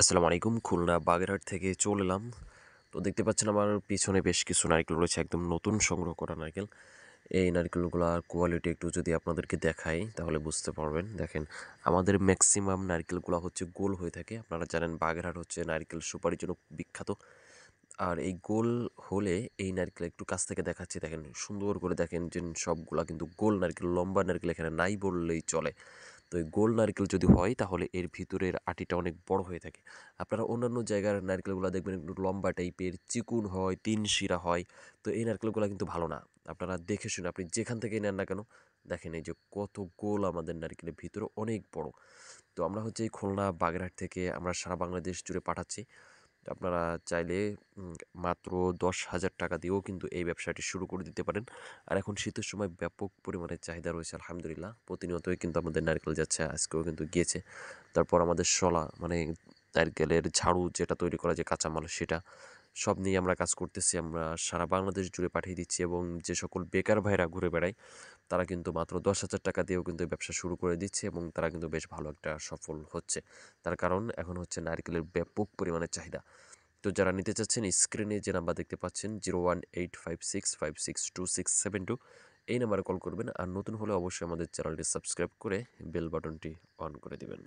আসসালামু আলাইকুম। খুলনা বাগেরহাট থেকে চলে এলাম। তো দেখতে পাচ্ছেন আমার পিছনে বেশ কিছু নারকেল রয়েছে, একদম নতুন সংগ্রহ করা নারকেল। এই নারকেলগুলার কোয়ালিটি একটু যদি আপনাদেরকে দেখাই তাহলে বুঝতে পারবেন। দেখেন, আমাদের ম্যাক্সিমাম নারকেলগুলা হচ্ছে গোল হয়ে থাকে। আপনারা জানেন বাগেরহাট হচ্ছে নারকেল সুপারির জন্য বিখ্যাত। আর এই গোল হলে এই নারকেল একটু কাছ থেকে দেখাচ্ছি, দেখেন সুন্দর করে দেখেন যে সবগুলা কিন্তু গোল নারকেল, লম্বা নারকেল এখানে নাই বললেই চলে। তো এই গোল নারকেল যদি হয় তাহলে এর ভিতরের আটিটা অনেক বড় হয়ে থাকে। আপনারা অন্যান্য জায়গার নারকেলগুলো দেখবেন একটু লম্বা টাইপের, চিকুন হয়, তিন শিরা হয়। তো এই নারকেলগুলো কিন্তু ভালো না। আপনারা দেখে শুনে আপনি যেখান থেকে নেন না কেন, দেখেন এই যে কত গোল আমাদের নারকেলের ভিতরে অনেক বড়। তো আমরা হচ্ছে এই খুলনা বাগেরহাট থেকে আমরা সারা বাংলাদেশ জুড়ে পাঠাচ্ছি। তো আপনারা চাইলে মাত্র ১০,০০০ টাকা দিয়েও কিন্তু এই ব্যবসাটি শুরু করে দিতে পারেন। আর এখন শীতের সময় ব্যাপক পরিমাণে চাহিদা রয়েছে আলহামদুলিল্লাহ। প্রতিনিয়তই কিন্তু আমাদের নারকেল যাচ্ছে, আজকেও কিন্তু গিয়েছে। তারপর আমাদের শলা মানে নারকেলের ঝাড়ু যেটা তৈরি করা যে কাঁচামাল, সেটা সব নিয়ে আমরা কাজ করতেছি। আমরা সারা বাংলাদেশ জুড়ে পাঠিয়ে দিচ্ছি এবং যে সকল বেকার ভাইরা ঘুরে বেড়ায় তারা কিন্তু মাত্র ১০,০০০ টাকা দিয়েও কিন্তু এই ব্যবসা শুরু করে দিচ্ছে এবং তারা কিন্তু বেশ ভালো একটা সফল হচ্ছে। তার কারণ এখন হচ্ছে নারকেলের ব্যাপক পরিমাণে চাহিদা। তো যারা নিতে চাচ্ছেন স্ক্রিনে যে নাম্বার দেখতে পাচ্ছেন 0185656267 এই নাম্বারে কল করবেন। আর নতুন হলে অবশ্যই আমাদের চ্যানেলটি সাবস্ক্রাইব করে বেল বাটনটি অন করে দিবেন।